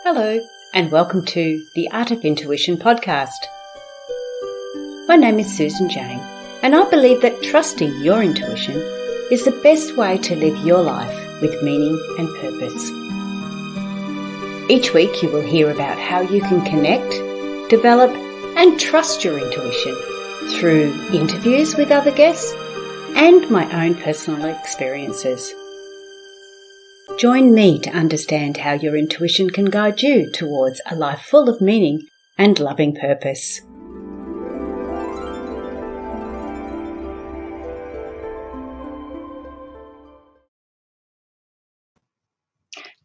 Hello, and welcome to the Art of Intuition podcast. My name is Susan Jane, and I believe that trusting your intuition is the best way to live your life with meaning and purpose. Each week you will hear about how you can connect, develop, and trust your intuition through interviews with other guests and my own personal experiences. Join me to understand how your intuition can guide you towards a life full of meaning and loving purpose.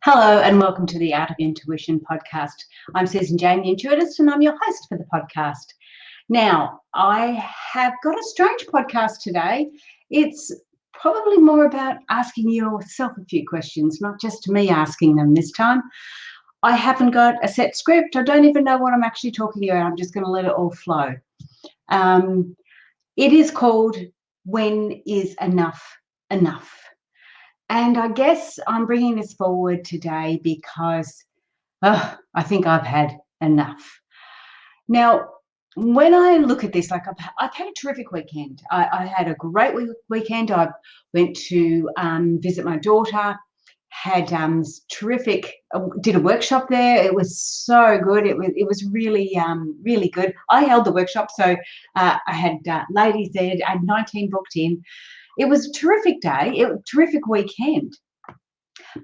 Hello and welcome to the Art of Intuition podcast. I'm Susan Jane, the Intuitist, and I'm your host for the podcast. Now, I have got a strange podcast today. It's probably more about asking yourself a few questions, not just me asking them this time. I haven't got a set script. I don't even know what I'm actually talking about. I'm just going to let it all flow. It is called When Is Enough Enough? And I guess I'm bringing this forward today because I think I've had enough. Now, when I look at this, I've had a terrific weekend. I had a great weekend. I went to visit my daughter, had terrific, did a workshop there. It was so good. It was really, really good. I held the workshop, so I had ladies there. I had 19 booked in. It was a terrific day, a terrific weekend.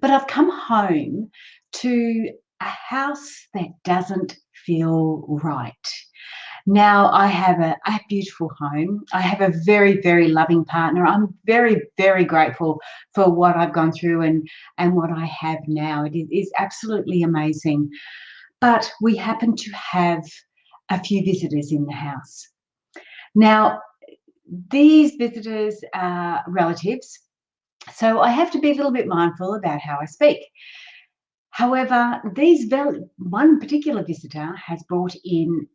But I've come home to a house that doesn't feel right. Now, I have a beautiful home. I have a very, very loving partner. I'm very, very grateful for what I've gone through and what I have now. It is absolutely amazing. But we happen to have a few visitors in the house. Now, these visitors are relatives, so I have to be a little bit mindful about how I speak. However, one particular visitor has brought in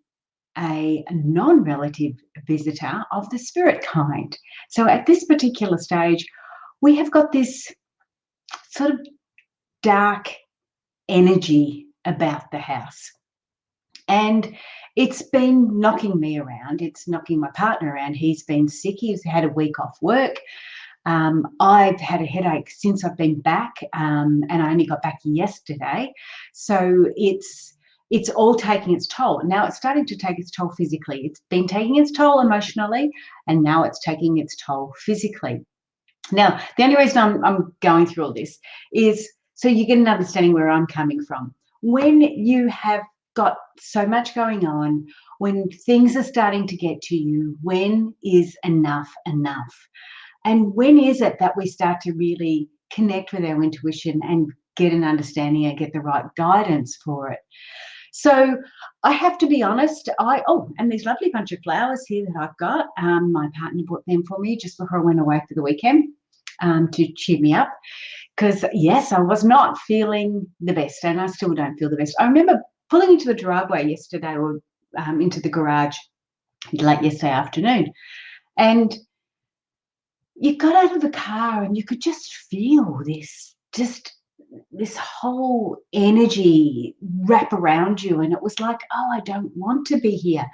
a non-relative visitor of the spirit kind. So at this particular stage, we have got this sort of dark energy about the house. And it's been knocking me around. It's knocking my partner around. He's been sick. He's had a week off work. I've had a headache since I've been back, and I only got back yesterday. So it's all taking its toll. Now it's starting to take its toll physically. It's been taking its toll emotionally, and now it's taking its toll physically. Now, the only reason I'm going through all this is so you get an understanding where I'm coming from. When you have got so much going on, when things are starting to get to you, when is enough enough? And when is it that we start to really connect with our intuition and get an understanding and get the right guidance for it? So I have to be honest, and these lovely bunch of flowers here that I've got, my partner bought them for me just before I went away for the weekend to cheer me up. Because, yes, I was not feeling the best, and I still don't feel the best. I remember pulling into the driveway yesterday or into the garage late yesterday afternoon, and you got out of the car and you could just feel this whole energy wrap around you, and it was like, I don't want to be here,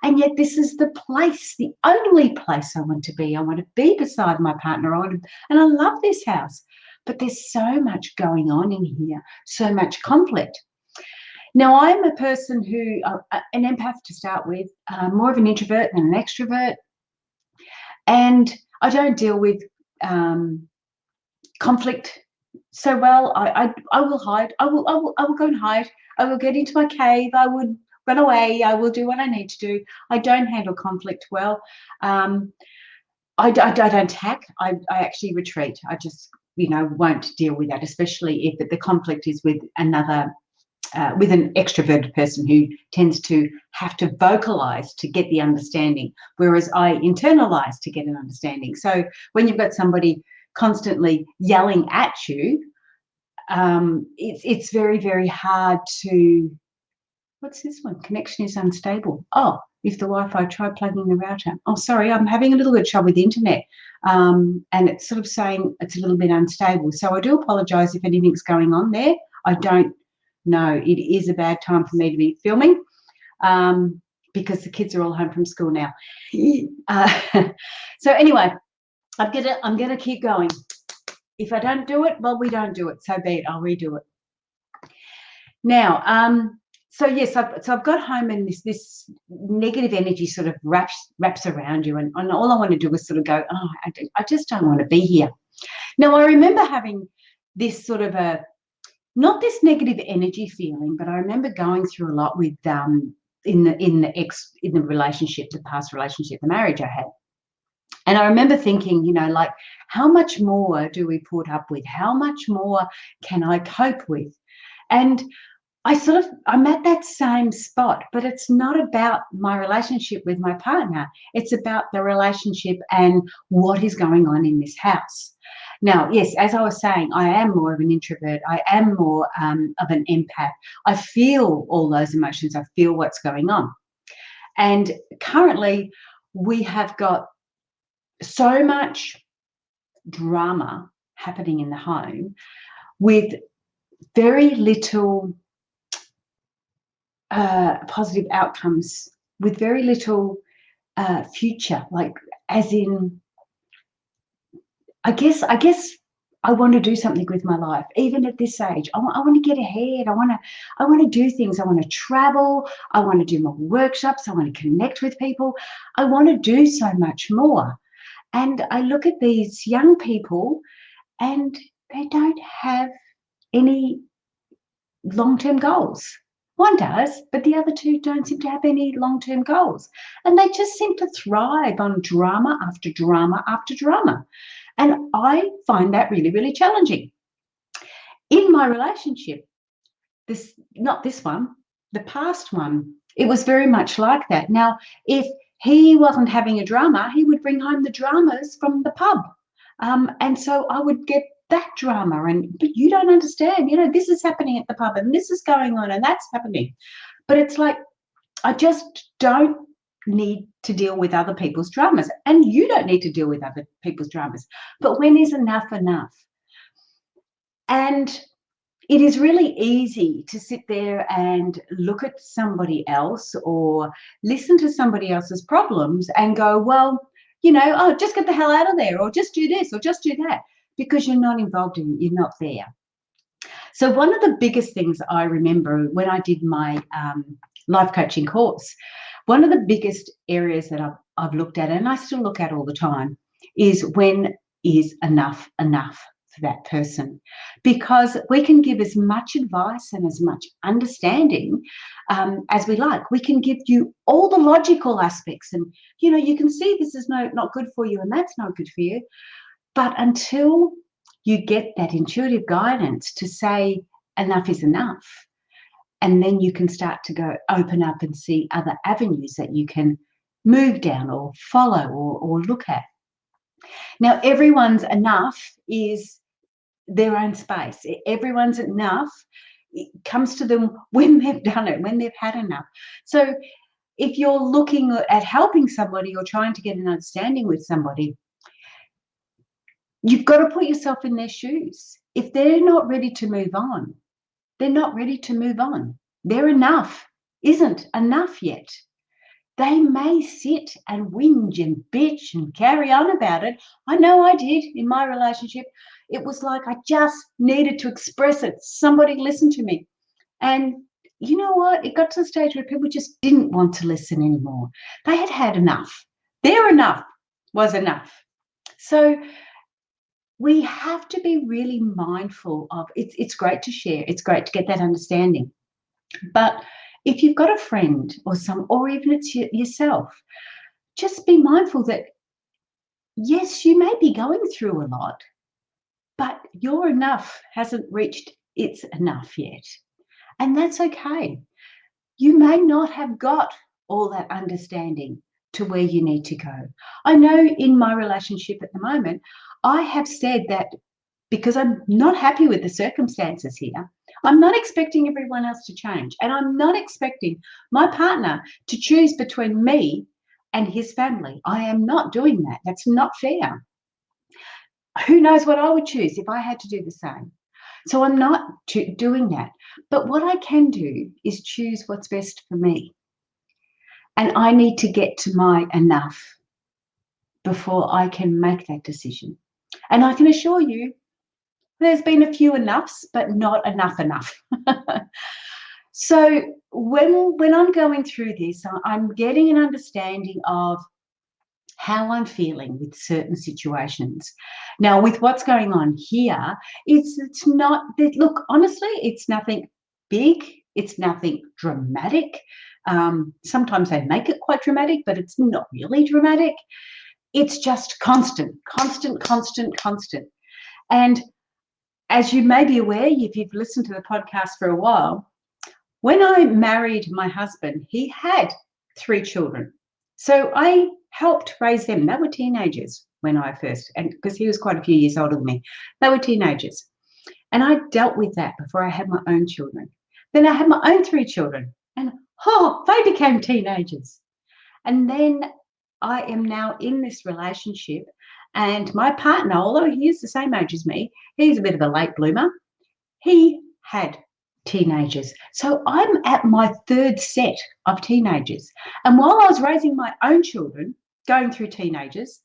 and yet this is the place, the only place I want to be. I want to be beside my partner, and I love this house, but there's so much going on in here, so much conflict. Now, I'm a person who, an empath to start with, more of an introvert than an extrovert, and I don't deal with conflict so well. I will hide. I will go and hide. I will get into my cave. I would run away. I will do what I need to do. I don't handle conflict well. I don't attack. I actually retreat. I just won't deal with that, especially if the conflict is with another. With an extroverted person who tends to have to vocalize to get the understanding, whereas I internalize to get an understanding. So when you've got somebody constantly yelling at you, it's very, very hard to, what's this one? Connection is unstable. If the Wi-Fi, try plugging the router. Sorry, I'm having a little bit of trouble with the internet. And it's sort of saying it's a little bit unstable. So I do apologize if anything's going on there. I don't no, it is a bad time for me to be filming, because the kids are all home from school now. So anyway, I'm gonna keep going. If I don't do it, well, we don't do it. So be it. I'll redo it. Now, so yes, I've got home, and this negative energy sort of wraps around you, and all I want to do is sort of go, oh, I just don't want to be here. Now, I remember having this sort of not this negative energy feeling, but I remember going through a lot with in the relationship, the past relationship, the marriage I had. And I remember thinking, like, how much more do we put up with? How much more can I cope with? And I'm at that same spot, but it's not about my relationship with my partner. It's about the relationship and what is going on in this house. Now, yes, as I was saying, I am more of an introvert. I am more of an empath. I feel all those emotions. I feel what's going on. And currently, we have got so much drama happening in the home with very little positive outcomes, with very little future, like, as in, I guess I want to do something with my life, even at this age. I want to get ahead. I want to do things. I want to travel. I want to do more workshops. I want to connect with people. I want to do so much more. And I look at these young people, and they don't have any long-term goals. One does, but the other two don't seem to have any long-term goals. And they just seem to thrive on drama after drama after drama. And I find that really, really challenging. In my relationship, not this one, the past one, it was very much like that. Now, if he wasn't having a drama, he would bring home the dramas from the pub. And so I would get that drama, but you don't understand, this is happening at the pub, and this is going on, and that's happening. But it's like, I just don't need to deal with other people's dramas, and you don't need to deal with other people's dramas. But when is enough enough? And it is really easy to sit there and look at somebody else or listen to somebody else's problems and go, well, oh, just get the hell out of there, or just do this, or just do that, because you're not involved in it, you're not there. So one of the biggest things I remember when I did my life coaching course, one of the biggest areas that I've looked at, and I still look at all the time, is when is enough for that person. Because we can give as much advice and as much understanding as we like. We can give you all the logical aspects, and you can see this is not good for you, and that's not good for you. But until you get that intuitive guidance to say enough is enough, and then you can start to go open up and see other avenues that you can move down or follow or look at. Now, everyone's enough is their own space. Everyone's enough, it comes to them when they've done it, when they've had enough. So if you're looking at helping somebody or trying to get an understanding with somebody, you've got to put yourself in their shoes. If they're not ready to move on, they're not ready to move on. Their enough isn't enough yet. They may sit and whinge and bitch and carry on about it. I know I did in my relationship. It was like I just needed to express it. Somebody listened to me. And you know what? It got to the stage where people just didn't want to listen anymore. They had had enough. Their enough was enough. So we have to be really mindful of it. It's great to share. It's great to get that understanding. But if you've got a friend or even it's yourself, just be mindful that, yes, you may be going through a lot, but your enough hasn't reached its enough yet. And that's okay. You may not have got all that understanding to where you need to go. I know in my relationship at the moment, I have said that because I'm not happy with the circumstances here, I'm not expecting everyone else to change. And I'm not expecting my partner to choose between me and his family. I am not doing that. That's not fair. Who knows what I would choose if I had to do the same? So I'm not doing that. But what I can do is choose what's best for me. And I need to get to my enough before I can make that decision. And I can assure you, there's been a few enoughs, but not enough. So when I'm going through this, I'm getting an understanding of how I'm feeling with certain situations. Now, with what's going on here, it's not that, look, honestly, it's nothing big, it's nothing dramatic. Sometimes they make it quite dramatic, but it's not really dramatic. It's just constant, constant, constant, constant. And as you may be aware, if you've listened to the podcast for a while, when I married my husband, he had 3 children. So I helped raise them. They were teenagers when I first, and because he was quite a few years older than me, they were teenagers. And I dealt with that before I had my own children. Then I had my own 3 children, and they became teenagers. And then I am now in this relationship, and my partner, although he is the same age as me, he's a bit of a late bloomer. He had teenagers. So I'm at my 3rd set of teenagers. And while I was raising my own children, going through teenagers,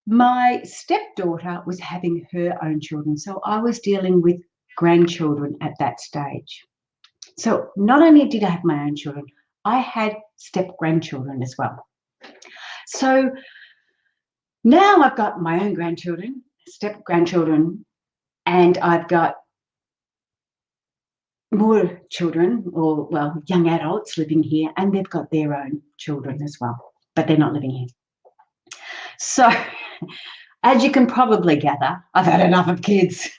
my stepdaughter was having her own children. So I was dealing with grandchildren at that stage. So not only did I have my own children, I had step-grandchildren as well. So now I've got my own grandchildren, step-grandchildren, and I've got more children, or well, young adults living here, and they've got their own children as well, but they're not living here. So as you can probably gather, I've had enough of kids.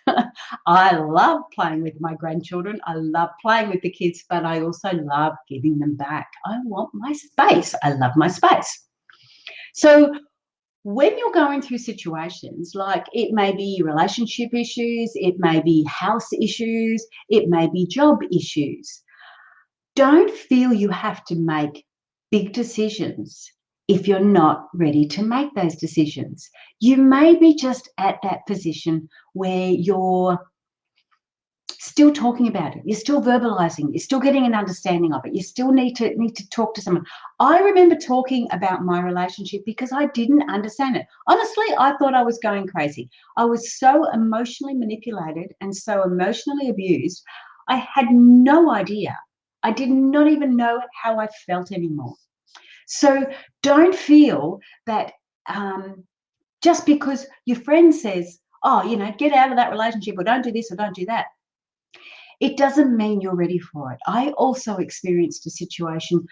I love playing with my grandchildren. I love playing with the kids, but I also love giving them back. I want my space. I love my space. So when you're going through situations, like it may be relationship issues, it may be house issues, it may be job issues, don't feel you have to make big decisions if you're not ready to make those decisions. You may be just at that position where you're still talking about it, you're still verbalizing, you're still getting an understanding of it, you still need to talk to someone. I remember talking about my relationship because I didn't understand it. Honestly, I thought I was going crazy. I was so emotionally manipulated and so emotionally abused. I had no idea. I did not even know how I felt anymore. So don't feel that just because your friend says, oh, get out of that relationship, or don't do this or don't do that, it doesn't mean you're ready for it. I also experienced a situation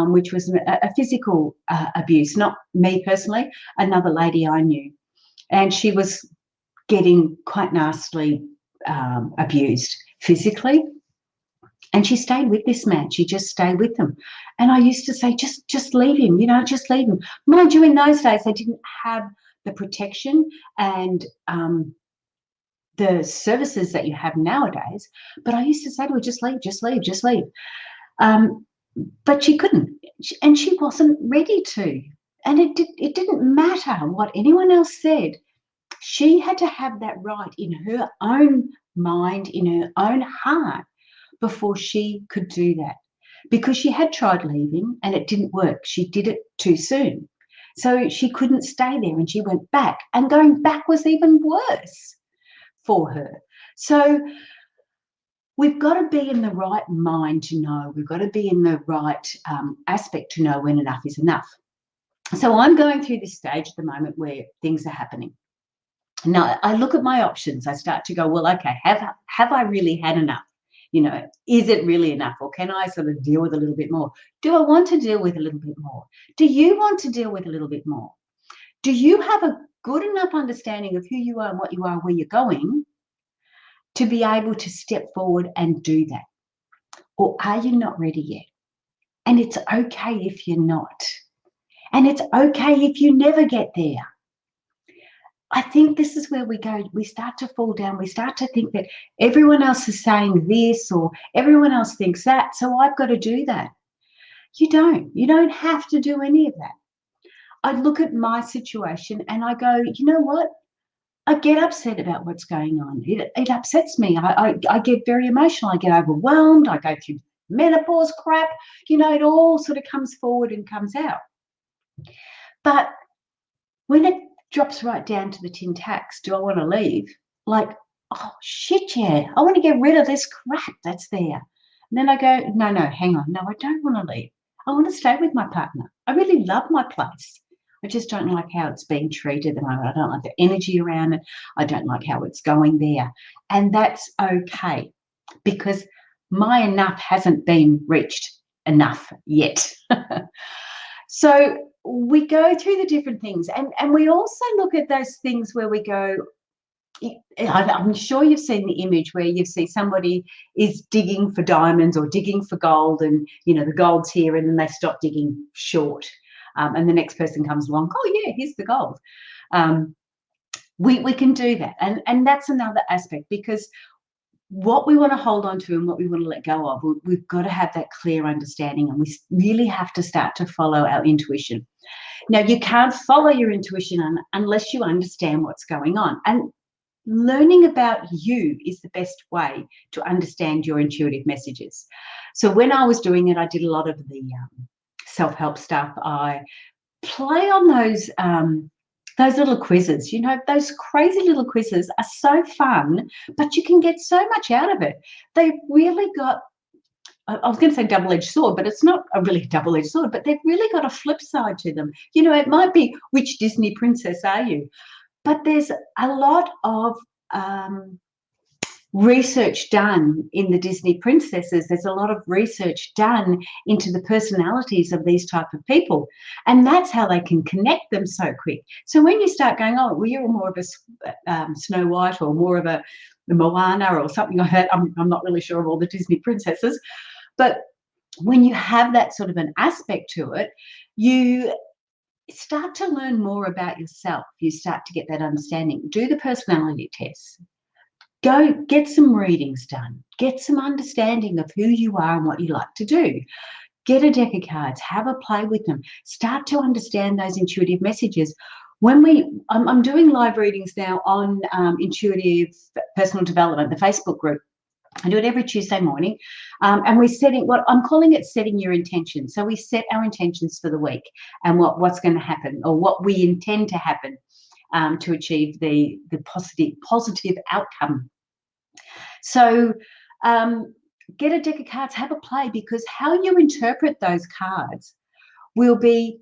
which was a physical abuse, not me personally, another lady I knew. And she was getting quite nastily abused physically. And she stayed with this man. She just stayed with him. And I used to say, just leave him, just leave him. Mind you, in those days, they didn't have the protection and the services that you have nowadays. But I used to say to her, just leave, just leave, just leave. But she couldn't, and she wasn't ready to. And it didn't matter what anyone else said. She had to have that right in her own mind, in her own heart, before she could do that. Because she had tried leaving and it didn't work. She did it too soon. So she couldn't stay there, and she went back. And going back was even worse for her. So we've got to be in the right mind to know. We've got to be in the right aspect to know when enough is enough. So I'm going through this stage at the moment where things are happening. Now I look at my options. I start to go, well, okay, have I really had enough? Is it really enough, or can I sort of deal with a little bit more? Do I want to deal with a little bit more? Do you want to deal with a little bit more? Do you have a good enough understanding of who you are and what you are, where you're going, to be able to step forward and do that? Or are you not ready yet? And it's okay if you're not. And it's okay if you never get there. I think this is where we go. We start to fall down. We start to think that everyone else is saying this or everyone else thinks that, so I've got to do that. You don't. You don't have to do any of that. I look at my situation and I go, you know what? I get upset about what's going on. It upsets me. I get very emotional. I get overwhelmed. I go through menopause crap. It all sort of comes forward and comes out. But when it drops right down to the tin tacks, do I want to leave? Like, oh, shit, yeah. I want to get rid of this crap that's there. And then I go, no, hang on. No, I don't want to leave. I want to stay with my partner. I really love my place. I just don't like how it's being treated at the moment. I don't like the energy around it. I don't like how it's going there. And that's okay, because my enough hasn't been reached enough yet. So we go through the different things, and we also look at those things where we go, I'm sure you've seen the image where you see somebody is digging for diamonds or digging for gold, and the gold's here, and then they stop digging short, and the next person comes along, oh yeah, here's the gold. We can do that, and that's another aspect, because what we want to hold on to and what we want to let go of, we've got to have that clear understanding, and we really have to start to follow our intuition. Now, you can't follow your intuition unless you understand what's going on, and learning about you is the best way to understand your intuitive messages. So when I was doing it, I did a lot of the self-help stuff. I play on those little quizzes. Those crazy little quizzes are so fun, but you can get so much out of it. They've really got, I was going to say double-edged sword, but it's not a really double-edged sword, but they've really got a flip side to them. It might be, which Disney princess are you? But there's a lot of research done in the Disney princesses. There's a lot of research done into the personalities of these type of people, and that's how they can connect them so quick. So when you start going, oh, well, you're more of a Snow White, or more of a Moana, or something like that. I'm not really sure of all the Disney princesses, but when you have that sort of an aspect to it, you start to learn more about yourself. You start to get that understanding. Do the personality tests. Go get some readings done. Get some understanding of who you are and what you like to do. Get a deck of cards. Have a play with them. Start to understand those intuitive messages. I'm doing live readings now on intuitive personal development, the Facebook group. I do it every Tuesday morning, and we're setting, what I'm calling it, setting your intention. So we set our intentions for the week and what's going to happen, or what we intend to happen, to achieve the positive outcome. So get a deck of cards, have a play, because how you interpret those cards will be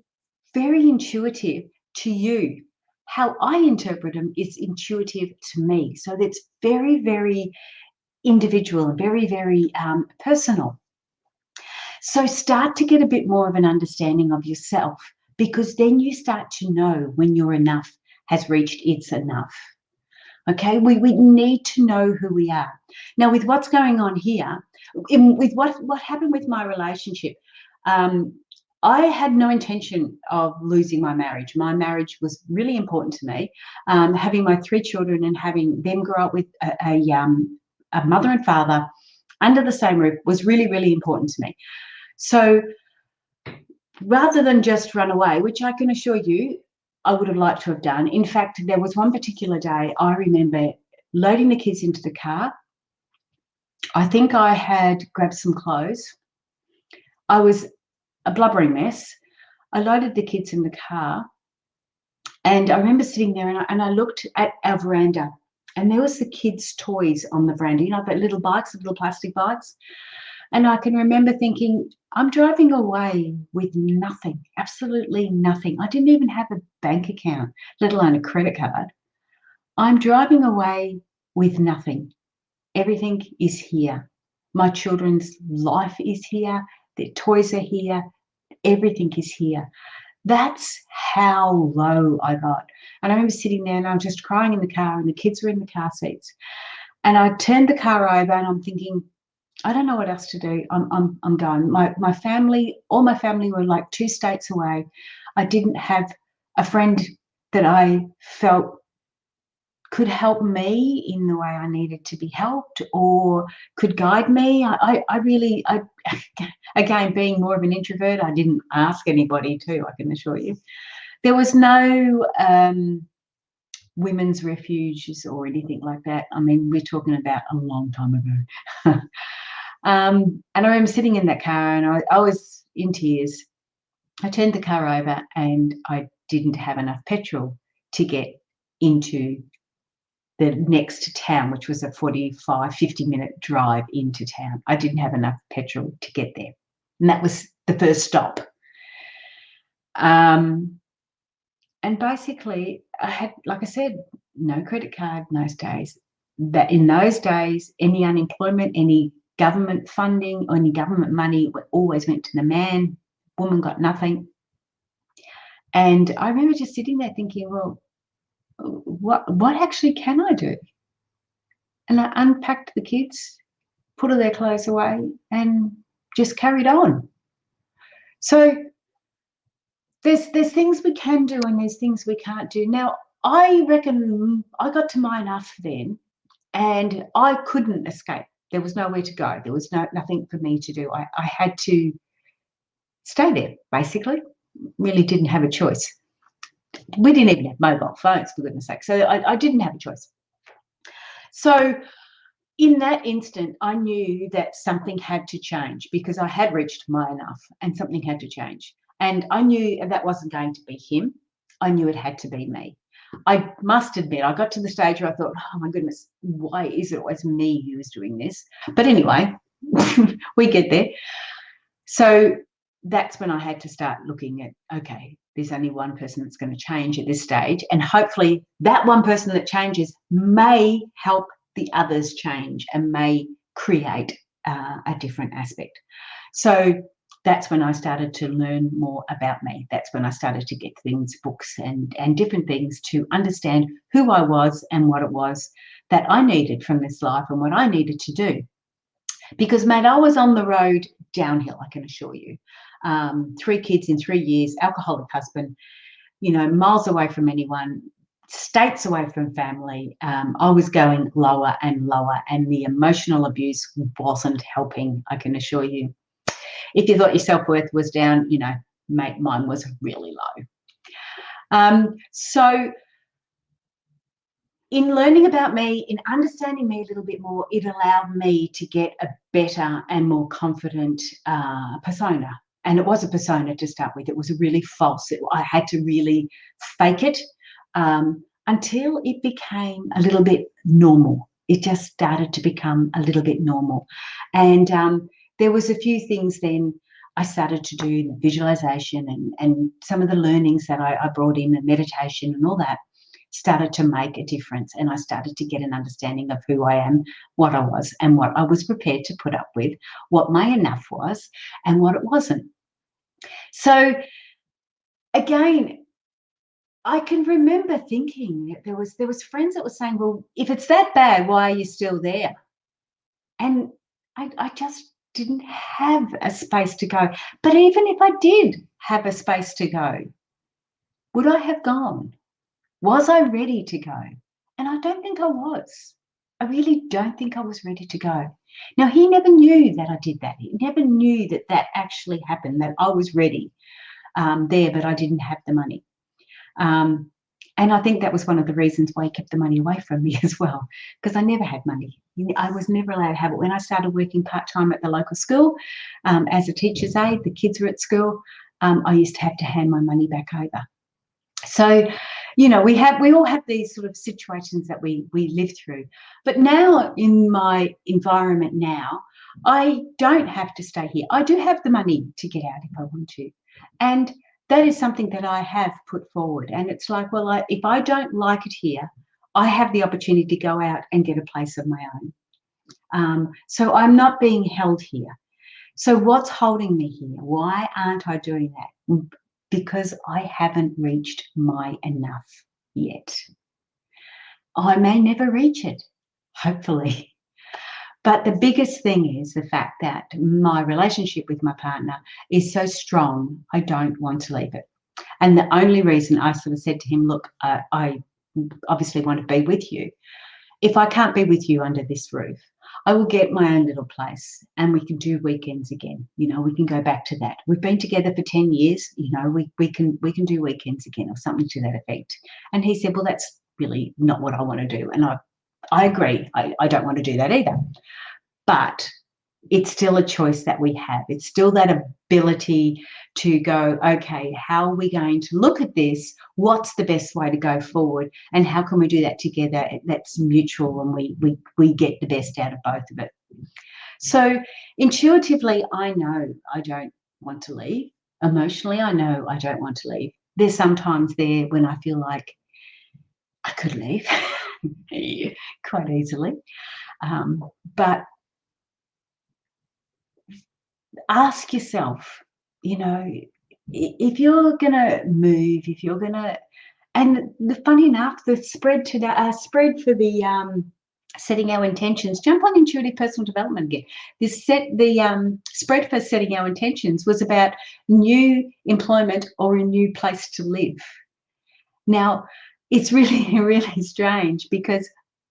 very intuitive to you. How I interpret them is intuitive to me. So that's very, very individual, very, very personal. So start to get a bit more of an understanding of yourself, because then you start to know when your enough has reached its enough. Okay, we need to know who we are. Now, with what's going on here, with what happened with my relationship, I had no intention of losing my marriage. My marriage was really important to me. Having my 3 children and having them grow up with a mother and father under the same roof was really, really important to me. So rather than just run away, which I can assure you I would have liked to have done. In fact, there was one particular day I remember loading the kids into the car. I think I had grabbed some clothes. I was a blubbering mess. I loaded the kids in the car, and I remember sitting there, and I looked at our veranda, and there was the kids' toys on the veranda, the little bikes, the little plastic bikes. And I can remember thinking, I'm driving away with nothing, absolutely nothing. I didn't even have a bank account, let alone a credit card. I'm driving away with nothing. Everything is here. My children's life is here. Their toys are here. Everything is here. That's how low I got. And I remember sitting there, and I was just crying in the car, and the kids were in the car seats. And I turned the car over, and I'm thinking, I don't know what else to do. I'm done. My family, all my family were like 2 states away. I didn't have a friend that I felt could help me in the way I needed to be helped, or could guide me. I really, again, being more of an introvert, I didn't ask anybody to, I can assure you. There was no women's refuges or anything like that. I mean, we're talking about a long time ago. And I remember sitting in that car and I was in tears. I turned the car over and I didn't have enough petrol to get into the next town, which was a 45, 50-minute drive into town. I didn't have enough petrol to get there. And that was the first stop. And basically, I had, like I said, no credit card in those days. That in those days, any unemployment, any government funding, or any government money always went to the man. Woman got nothing. And I remember just sitting there thinking, well, what actually can I do? And I unpacked the kids, put all their clothes away, and just carried on. So there's things we can do and there's things we can't do. Now, I reckon I got to my enough then, and I couldn't escape. There was nowhere to go. There was nothing for me to do. I had to stay there, basically. Really didn't have a choice. We didn't even have mobile phones, for goodness sake. So I didn't have a choice. So in that instant, I knew that something had to change because I had reached my enough and something had to change. And I knew that wasn't going to be him. I knew it had to be me. I must admit, I got to the stage where I thought, oh my goodness, why is it always me who is doing this? But anyway, we get there. So that's when I had to start looking at, okay, there's only one person that's going to change at this stage. And hopefully that one person that changes may help the others change and may create a different aspect. So that's when I started to learn more about me. That's when I started to get things, books and different things to understand who I was and what it was that I needed from this life and what I needed to do. Because, mate, I was on the road downhill, I can assure you. 3 kids in 3 years, alcoholic husband, you know, miles away from anyone, states away from family. I was going lower and lower, and the emotional abuse wasn't helping, I can assure you. If you thought your self-worth was down, you know, mate, mine was really low. So in learning about me, in understanding me a little bit more, it allowed me to get a better and more confident persona. And it was a persona to start with. It was a really false. I had to really fake it until it became a little bit normal. It just started to become a little bit normal. And there was a few things then I started to do, the visualization and some of the learnings that I brought in, the meditation and all that, started to make a difference. And I started to get an understanding of who I am, what I was, and what I was prepared to put up with, what my enough was and what it wasn't. So again, I can remember thinking there was friends that were saying, well, if it's that bad, why are you still there? And I just didn't have a space to go. But even if I did have a space to go, would I have gone? Was I ready to go? And I don't think I was. I really don't think I was ready to go. Now, he never knew that I did that. He never knew that that actually happened, that I was ready there, but I didn't have the money. And I think that was one of the reasons why he kept the money away from me as well, because I never had money. I was never allowed to have it. When I started working part-time at the local school as a teacher's aide, the kids were at school, I used to have to hand my money back over. So, you know, we all have these sort of situations that we live through. But now in my environment now, I don't have to stay here. I do have the money to get out if I want to. And that is something that I have put forward. And it's like, well, if I don't like it here, I have the opportunity to go out and get a place of my own. So I'm not being held here. So what's holding me here? Why aren't I doing that? Because I haven't reached my enough yet. I may never reach it, hopefully. But the biggest thing is the fact that my relationship with my partner is so strong, I don't want to leave it. And the only reason I sort of said to him, look, I obviously want to be with you. If I can't be with you under this roof, I will get my own little place and we can do weekends again. You know, we can go back to that. We've been together for 10 years. You know, we can do weekends again or something to that effect. And he said, well, really not what I want to do. And I agree. I don't want to do that either. But it's still a choice that we have. It's still that ability to go, okay, how are we going to look at this? What's the best way to go forward? And how can we do that together? That's mutual, and we get the best out of both of it. So intuitively, I know I don't want to leave. Emotionally, I know I don't want to leave. There's sometimes there when I feel like I could leave quite easily. But ask yourself, you know, if you're going to move, if you're going to, and funny enough, the spread today, spread for the setting our intentions. Jump on intuitive personal development again. The spread for setting our intentions was about new employment or a new place to live. Now, it's really, really strange because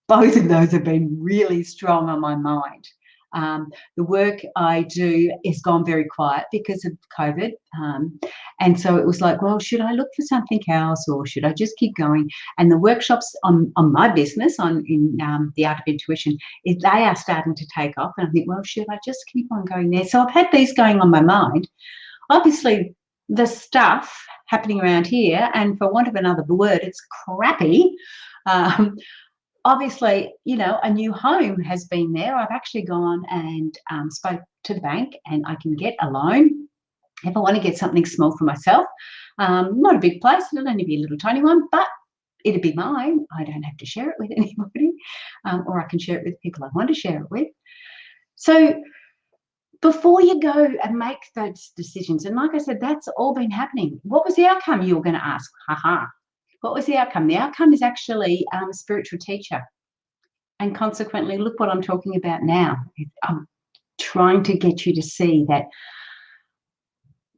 both of those have been really strong on my mind. The work I do has gone very quiet because of COVID. And so it was like, well, should I look for something else or should I just keep going? And the workshops on my business, in the Art of Intuition, they are starting to take off. And I think, well, should I just keep on going there? So I've had these going on my mind. Obviously, the stuff happening around here, and for want of another word, it's crappy. Obviously, a new home has been there. I've actually gone and spoke to the bank, and I can get a loan if I want to get something small for myself. Not a big place, it'll only be a little tiny one, but it'll be mine. I don't have to share it with anybody, or I can share it with people I want to share it with. So before you go and make those decisions, and like I said, that's all been happening. What was the outcome, you were going to ask? What was the outcome? The outcome is actually a spiritual teacher. And consequently, look what I'm talking about now. I'm trying to get you to see that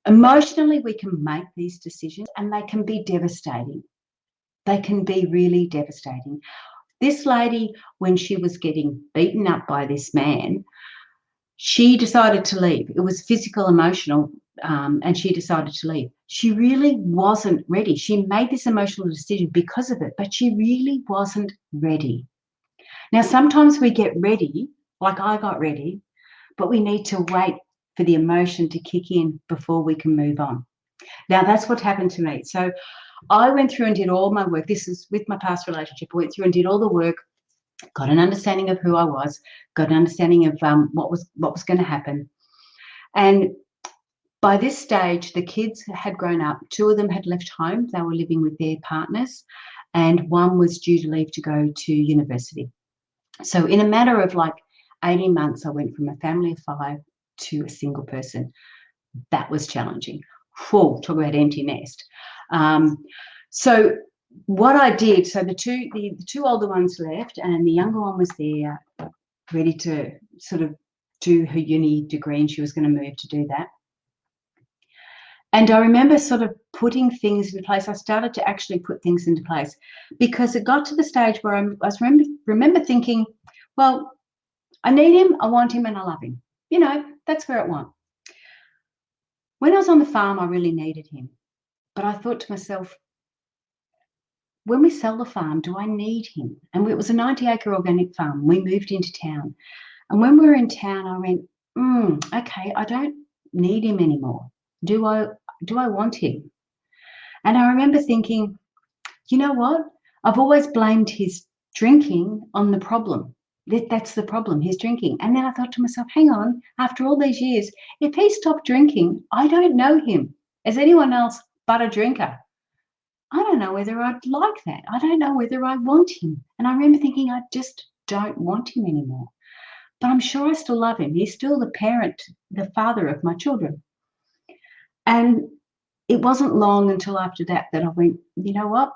emotionally we can make these decisions and they can be devastating. They can be really devastating. This lady, when she was getting beaten up by this man, she decided to leave. It was physical, emotional, and she decided to leave. She really wasn't ready. She made this emotional decision because of it, but she really wasn't ready. Now, sometimes we get ready, like I got ready, but we need to wait for the emotion to kick in before we can move on. Now, that's what happened to me. So I went through and did all my work. This is with my past relationship. I went through and did all the work, got an understanding of who I was, got an understanding of what was going to happen. And by this stage, the kids had grown up. 2 of them had left home. They were living with their partners, and 1 was due to leave to go to university. So in a matter of like 18 months, I went from a family of 5 to a single person. That was challenging. Talk about empty nest. So what I did, so the two older ones left, and the younger one was there, ready to sort of do her uni degree, and she was going to move to do that. And I remember sort of putting things into place. I started to actually put things into place because it got to the stage where I remember thinking, well, I need him, I want him, and I love him. That's where it went. When I was on the farm, I really needed him. But I thought to myself, when we sell the farm, do I need him? And it was a 90-acre organic farm. We moved into town. And when we were in town, I went, okay, I don't need him anymore. Do I want him? And I remember thinking, you know what? I've always blamed his drinking on the problem. That's the problem, his drinking. And then I thought to myself, hang on, after all these years, if he stopped drinking, I don't know him as anyone else but a drinker. I don't know whether I'd like that. I don't know whether I want him. And I remember thinking, I just don't want him anymore. But I'm sure I still love him. He's still the parent, the father of my children. And it wasn't long until after that I went, you know what?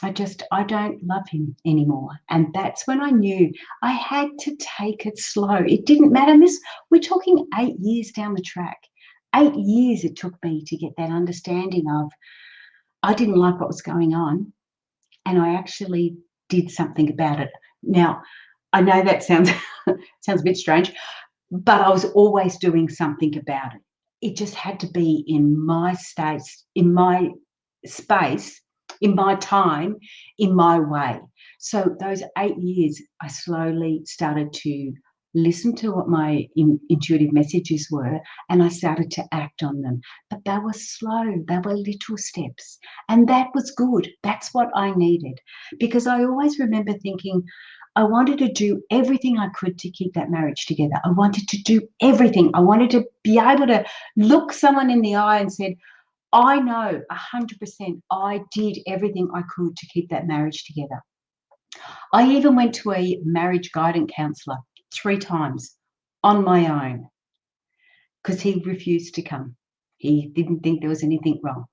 I don't love him anymore. And that's when I knew I had to take it slow. It didn't matter. And we're talking 8 years down the track. 8 years it took me to get that understanding of I didn't like what was going on, and I actually did something about it. Now, I know that sounds a bit strange, but I was always doing something about it. It just had to be in my space in my time, in my way. So those 8 years, I slowly started to listen to what my intuitive messages were, and I started to act on them. But they were slow, they were little steps, and that was good. That's what I needed, because I always remember thinking, I wanted to do everything I could to keep that marriage together. I wanted to do everything. I wanted to be able to look someone in the eye and said, I know 100% I did everything I could to keep that marriage together. I even went to a marriage guidance counsellor 3 times on my own because he refused to come. He didn't think there was anything wrong.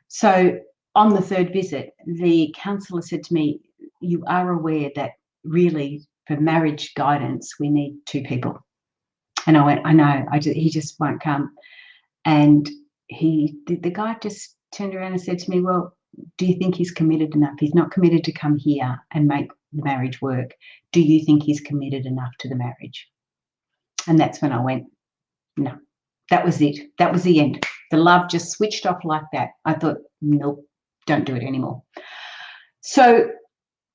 So on the 3rd visit, the counsellor said to me, you are aware that really for marriage guidance, we need 2 people. And I went, I know, he just won't come. And the guy just turned around and said to me, well, do you think he's committed enough? He's not committed to come here and make the marriage work. Do you think he's committed enough to the marriage? And that's when I went, no, that was it. That was the end. The love just switched off like that. I thought, nope, don't do it anymore. So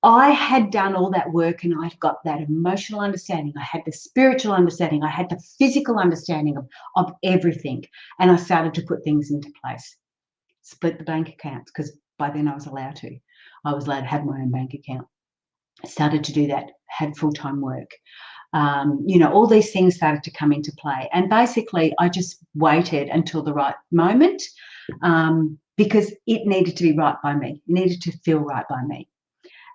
I had done all that work and I'd got that emotional understanding. I had the spiritual understanding. I had the physical understanding of everything. And I started to put things into place. Split the bank accounts, because by then I was allowed to. I was allowed to have my own bank account. I started to do that, had full-time work. All these things started to come into play. And basically, I just waited until the right moment because it needed to be right by me. It needed to feel right by me.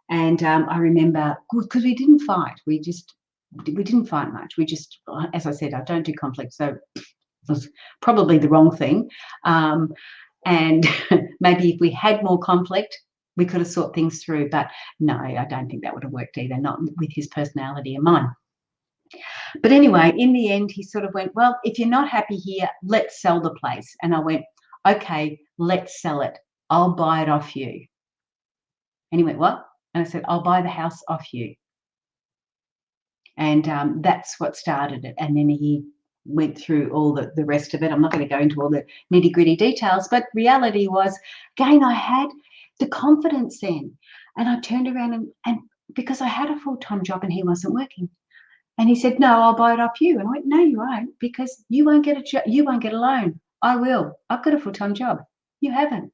And I remember, because we didn't fight. We didn't fight much. We just, as I said, I don't do conflict. So it was probably the wrong thing. And maybe if we had more conflict, we could have sorted things through. But no, I don't think that would have worked either, not with his personality and mine. But anyway, in the end, he sort of went, well, if you're not happy here, let's sell the place. And I went, okay, let's sell it. I'll buy it off you. And he went, what? And I said, I'll buy the house off you. And that's what started it. And then he went through all the rest of it. I'm not going to go into all the nitty-gritty details, but reality was, again, I had the confidence then. And I turned around and because I had a full-time job and he wasn't working. And he said, no, I'll buy it off you. And I went, no, you won't, because you won't get a loan. I will. I've got a full-time job. You haven't.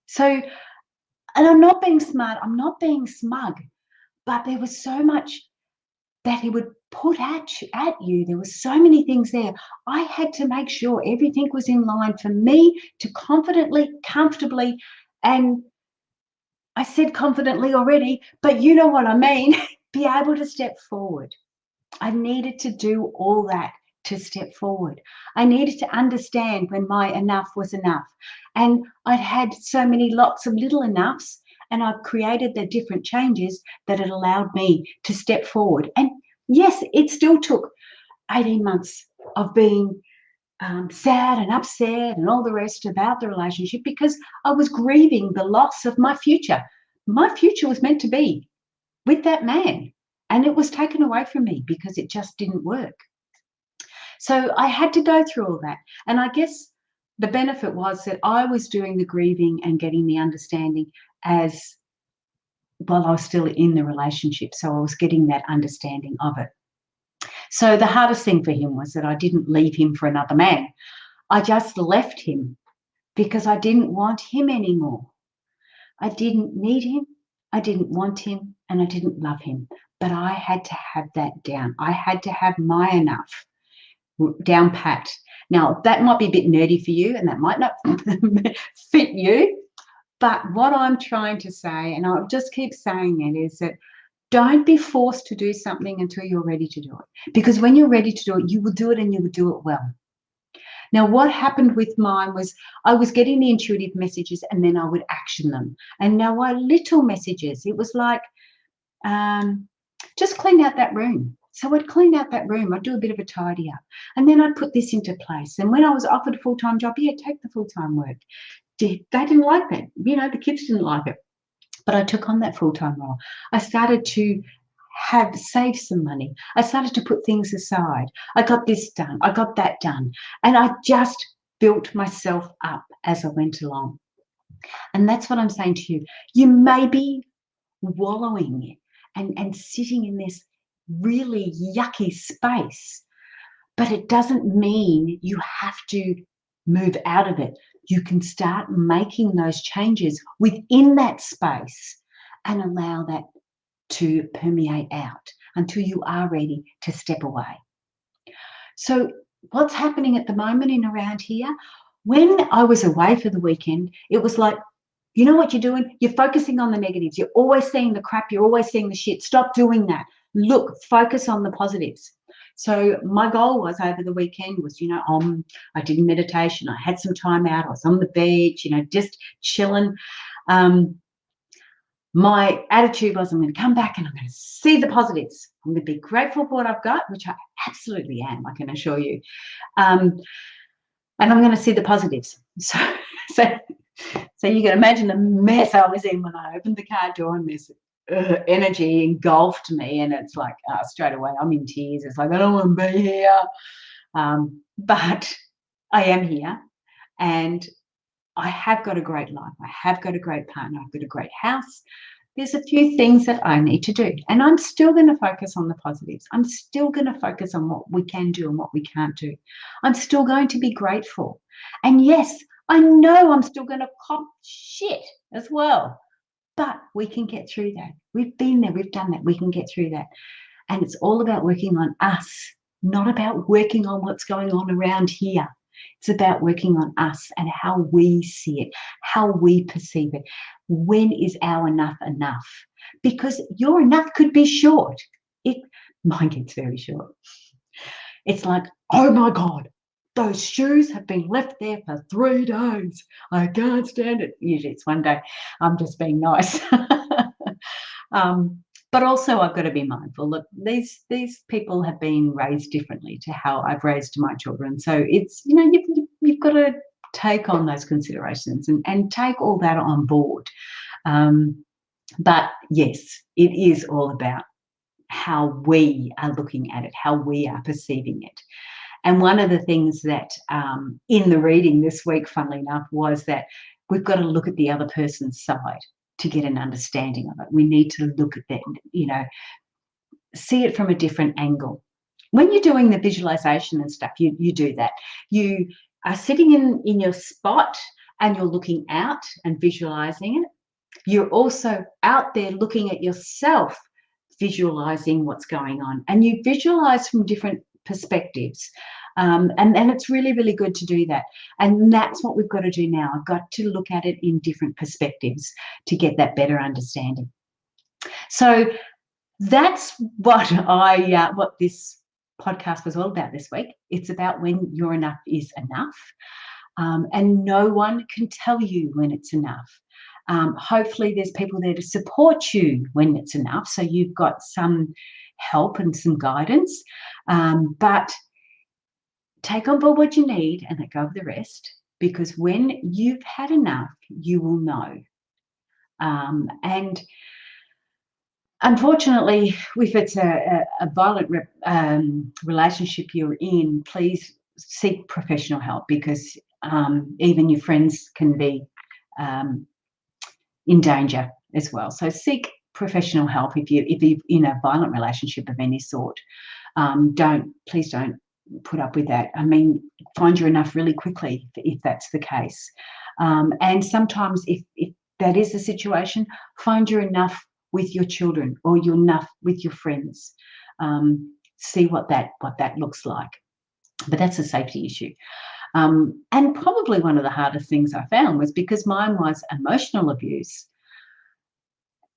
So, and I'm not being smart. I'm not being smug, but there was so much that he would put at you. There were so many things there. I had to make sure everything was in line for me to confidently, comfortably, and I said confidently already, but you know what I mean, be able to step forward. I needed to do all that to step forward. I needed to understand when my enough was enough. And I'd had so many lots of little enoughs, and I've created the different changes that had allowed me to step forward. And yes, it still took 18 months of being sad and upset and all the rest about the relationship, because I was grieving the loss of my future. My future was meant to be with that man, and it was taken away from me because it just didn't work. So I had to go through all that. And I guess the benefit was that I was doing the grieving and getting the understanding as while I was still in the relationship. So I was getting that understanding of it. So the hardest thing for him was that I didn't leave him for another man. I just left him because I didn't want him anymore. I didn't need him, I didn't want him, and I didn't love him. But I had to have that down. I had to have my enough down pat. Now, that might be a bit nerdy for you and that might not fit you. But what I'm trying to say, and I'll just keep saying it, is that don't be forced to do something until you're ready to do it. Because when you're ready to do it, you will do it and you will do it well. Now, what happened with mine was I was getting the intuitive messages and then I would action them. And now my little messages, it was like, just clean out that room. So I'd clean out that room. I'd do a bit of a tidy up. And then I'd put this into place. And when I was offered a full-time job, yeah, take the full-time work. They didn't like that. You know, the kids didn't like it. But I took on that full-time role. I started to save some money. I started to put things aside. I got this done. I got that done. And I just built myself up as I went along. And that's what I'm saying to you. You may be wallowing and sitting in this really yucky space, but it doesn't mean you have to move out of it. You can start making those changes within that space and allow that to permeate out until you are ready to step away. So what's happening at the moment in around here? When I was away for the weekend, it was like, you know what you're doing? You're focusing on the negatives. You're always seeing the crap. You're always seeing the shit. Stop doing that. Look, focus on the positives. So my goal was over the weekend was, I did meditation. I had some time out. I was on the beach, just chilling. My attitude was, I'm going to come back and I'm going to see the positives. I'm going to be grateful for what I've got, which I absolutely am, I can assure you. And I'm going to see the positives. So you can imagine the mess I was in when I opened the car door, and this energy engulfed me, and it's like straight away I'm in tears. It's like, I don't want to be here. But I am here, and I have got a great life. I have got a great partner. I've got a great house. There's a few things that I need to do, and I'm still going to focus on the positives. I'm still going to focus on what we can do and what we can't do. I'm still going to be grateful. And yes, I know I'm still going to cop shit as well, but we can get through that. We've been there. We've done that. We can get through that. And it's all about working on us, not about working on what's going on around here. It's about working on us and how we see it, how we perceive it. When is our enough enough? Because your enough could be short. Mine gets very short. It's like, oh my God, those shoes have been left there for 3 days. I can't stand it. Usually it's 1 day. I'm just being nice. But also I've got to be mindful. Look, these people have been raised differently to how I've raised my children. So it's, you've got to take on those considerations and take all that on board. But yes, it is all about how we are looking at it, how we are perceiving it. And one of the things that in the reading this week, funnily enough, was that we've got to look at the other person's side to get an understanding of it. We need to look at that, see it from a different angle. When you're doing the visualization and stuff, you do that. You are sitting in your spot and you're looking out and visualizing it. You're also out there looking at yourself, visualizing what's going on. And you visualize from different perspectives. And it's really, really good to do that. And that's what we've got to do now. I've got to look at it in different perspectives to get that better understanding. So that's what what this podcast was all about this week. It's about when your enough is enough. And no one can tell you when it's enough. Hopefully there's people there to support you when it's enough. So you've got some help and some guidance. But take on board what you need and let go of the rest, because when you've had enough, you will know. And unfortunately, if it's a violent relationship you're in, please seek professional help, because even your friends can be in danger as well. So seek professional help if you're in a violent relationship of any sort. Please don't put up with that. I mean, find your enough really quickly if that's the case. And sometimes if that is the situation, find your enough with your children or your enough with your friends. See what that looks like. But that's a safety issue. And probably one of the hardest things I found was, because mine was emotional abuse,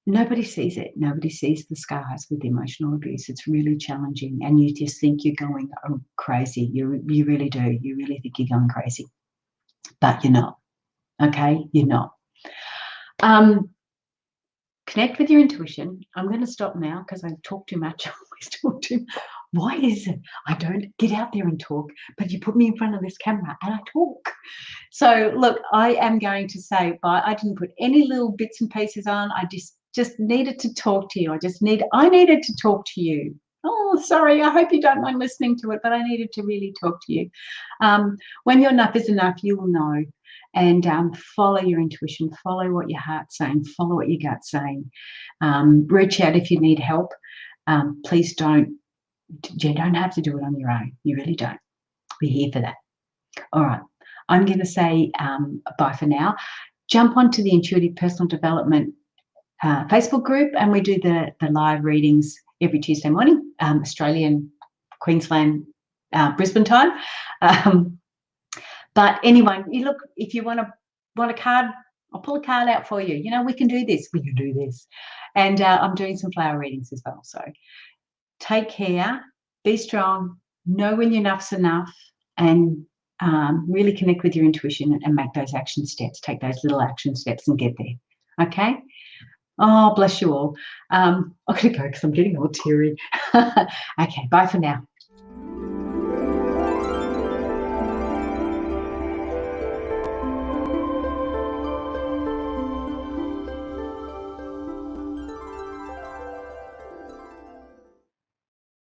nobody sees it. Nobody sees the scars with emotional abuse. It's really challenging, and you just think you're going crazy. You really do. You really think you're going crazy, but you're not. Okay, you're not. Connect with your intuition. I'm going to stop now because I talk too much. I always talk too much. Why is it I don't get out there and talk, but you put me in front of this camera and I talk? So look, I am going to say bye. I didn't put any little bits and pieces on. I just needed to talk to you. I needed to talk to you. Oh, sorry. I hope you don't mind listening to it, but I needed to really talk to you. When your enough is enough, you will know. and follow your intuition, follow what your heart's saying, follow what your gut's saying. Reach out if you need help. Please don't. You don't have to do it on your own. You really don't. We're here for that. All right. I'm going to say bye for now. Jump onto the Intuitive Personal Development Facebook group, and we do the live readings every Tuesday morning, Australian, Queensland, Brisbane time. But anyone, you look, if you want a card, I'll pull a card out for you. You know, we can do this. We can do this. And I'm doing some flower readings as well. So take care, be strong, know when enough's enough, and really connect with your intuition and make those action steps. Take those little action steps and get there. Okay? Oh, bless you all. I'm going to go because I'm getting all teary. Okay, bye for now.